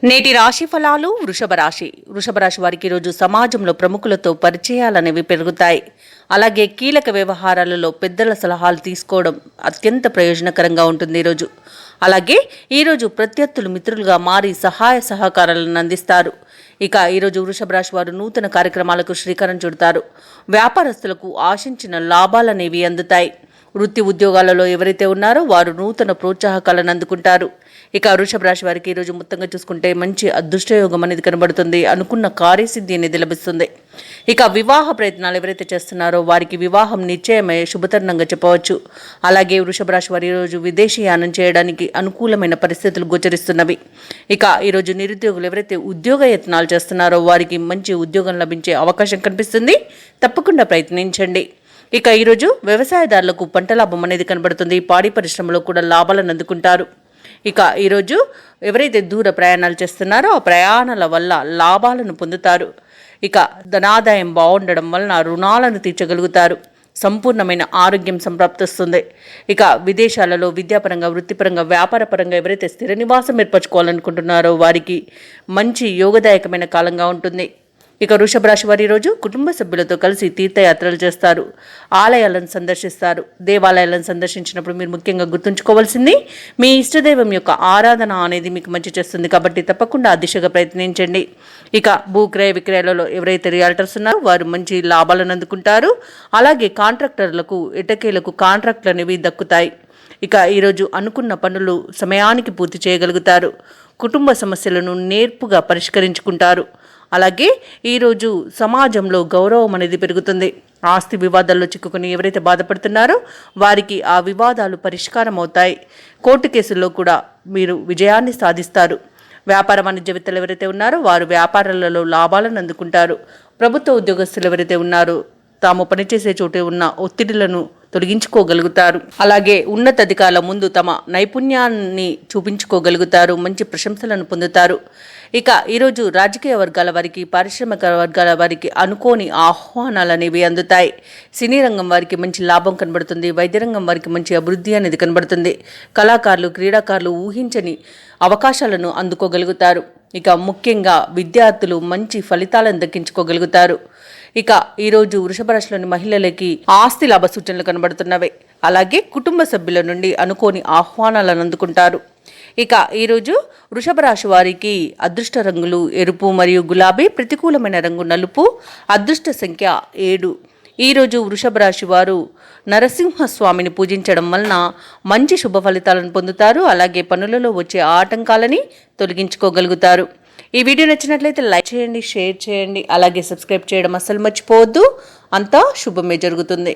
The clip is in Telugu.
నేటి రాశి ఫలాలు వృషభ రాశి వారికి ఈరోజు సమాజంలో ప్రముఖులతో పరిచయాలనేవి పెరుగుతాయి. అలాగే కీలక వ్యవహారాలలో పెద్దల సలహాలు తీసుకోవడం అత్యంత ప్రయోజనకరంగా ఉంటుంది ఈరోజు. అలాగే ఈరోజు ప్రత్యర్థులు మిత్రులుగా మారి సహాయ సహకారాలను అందిస్తారు. ఇక ఈరోజు వృషభ రాశి వారు నూతన కార్యక్రమాలకు శ్రీకారం చుడతారు. వ్యాపారస్తులకు ఆశించిన లాభాలనేవి అందుతాయి. వృత్తి ఉద్యోగాలలో ఎవరైతే ఉన్నారో వారు నూతన ప్రోత్సాహకాలను అందుకుంటారు. ఇక వృషభ రాశి వారికి ఈరోజు మొత్తంగా చూసుకుంటే మంచి అదృష్టయోగం అనేది కనబడుతుంది. అనుకున్న కార్యసిద్ధి అనేది లభిస్తుంది. ఇక వివాహ ప్రయత్నాలు ఎవరైతే చేస్తున్నారో వారికి వివాహం నిశ్చయమై శుభతరుణంగా చెప్పవచ్చు. అలాగే వృషభ రాశి వారు ఈరోజు విదేశీయానం చేయడానికి అనుకూలమైన పరిస్థితులు గోచరిస్తున్నవి. ఇక ఈరోజు నిరుద్యోగులు ఎవరైతే ఉద్యోగ యత్నాలు చేస్తున్నారో వారికి మంచి ఉద్యోగం లభించే అవకాశం కనిపిస్తుంది. తప్పకుండా ప్రయత్నించండి. ఇక ఈరోజు వ్యవసాయదారులకు పంట లాభం అనేది కనబడుతుంది. పాడి పరిశ్రమలో కూడా లాభాలను అందుకుంటారు. ఇక ఈరోజు ఎవరైతే దూర ప్రయాణాలు చేస్తున్నారో ఆ ప్రయాణాల వల్ల లాభాలను పొందుతారు. ఇక ధనాదాయం బాగుండడం వలన రుణాలను తీర్చగలుగుతారు. సంపూర్ణమైన ఆరోగ్యం సంప్రాప్తిస్తుంది. ఇక విదేశాలలో విద్యాపరంగా, వృత్తిపరంగా, వ్యాపారపరంగా ఎవరైతే స్థిర నివాసం ఏర్పరచుకోవాలనుకుంటున్నారో వారికి మంచి యోగదాయకమైన కాలంగా ఉంటుంది. ఇక వృషభ రాశి వారి రోజు కుటుంబ సభ్యులతో కలిసి తీర్థయాత్రలు చేస్తారు. ఆలయాలను సందర్శిస్తారు. దేవాలయాలను సందర్శించినప్పుడు మీరు ముఖ్యంగా గుర్తుంచుకోవాల్సింది మీ ఇష్టదైవం యొక్క ఆరాధన అనేది మీకు మంచి చేస్తుంది. కాబట్టి తప్పకుండా ఆ దిశగా ప్రయత్నించండి. ఇక భూక్రయ విక్రయాలలో ఎవరైతే రియాల్టర్స్ ఉన్నారో వారు మంచి లాభాలను అందుకుంటారు. అలాగే కాంట్రాక్టర్లకు ఎటకేలకు కాంట్రాక్ట్లు అనేవి దక్కుతాయి. ఇక ఈరోజు అనుకున్న పనులు సమయానికి పూర్తి చేయగలుగుతారు. కుటుంబ సమస్యలను నేర్పుగా పరిష్కరించుకుంటారు. అలాగే ఈరోజు సమాజంలో గౌరవం అనేది పెరుగుతుంది. ఆస్తి వివాదాల్లో చిక్కుకుని ఎవరైతే బాధపడుతున్నారో వారికి ఆ వివాదాలు పరిష్కారం అవుతాయి. కోర్టు కేసుల్లో కూడా మీరు విజయాన్ని సాధిస్తారు. వ్యాపార వాణిజ్యవేత్తలు ఎవరైతే ఉన్నారో వారు వ్యాపారాలలో లాభాలను అందుకుంటారు. ప్రభుత్వ ఉద్యోగస్తులు ఎవరైతే ఉన్నారో తాము పనిచేసే చోటే ఉన్న ఒత్తిడిలను తొలగించుకోగలుగుతారు. అలాగే ఉన్నతాధికారుల ముందు తమ నైపుణ్యాన్ని చూపించుకోగలుగుతారు. మంచి ప్రశంసలను పొందుతారు. ఇక ఈరోజు రాజకీయ వర్గాల వారికి, పారిశ్రామిక వర్గాల వారికి అనుకోని ఆహ్వానాలు అనేవి అందుతాయి. సినీ రంగం వారికి మంచి లాభం కనబడుతుంది. వైద్య రంగం వారికి మంచి అభివృద్ధి అనేది కనబడుతుంది. కళాకారులు, క్రీడాకారులు ఊహించని అవకాశాలను అందుకోగలుగుతారు. ఇక ముఖ్యంగా విద్యార్థులు మంచి ఫలితాలను దక్కించుకోగలుగుతారు. ఇక ఈరోజు వృషభ రాశిలోని మహిళలకి ఆస్తి లాభ సూచనలు కనబడుతున్నవే. అలాగే కుటుంబ సభ్యుల నుండి అనుకోని ఆహ్వానాలను అందుకుంటారు. ఇక ఈరోజు వృషభ రాశి వారికి అదృష్ట రంగులు ఎరుపు మరియు గులాబీ, ప్రతికూలమైన రంగు నలుపు, అదృష్ట సంఖ్య 7. ఈరోజు వృషభ రాశి వారు నరసింహస్వామిని పూజించడం వలన మంచి శుభ ఫలితాలను పొందుతారు. అలాగే పనులలో వచ్చే ఆటంకాలని తొలగించుకోగలుగుతారు. ఈ వీడియో నచ్చినట్లయితే లైక్ చేయండి, షేర్ చేయండి, అలాగే సబ్స్క్రైబ్ చేయడం అస్సలు మర్చిపోవద్దు. అంతా శుభమే జరుగుతుంది.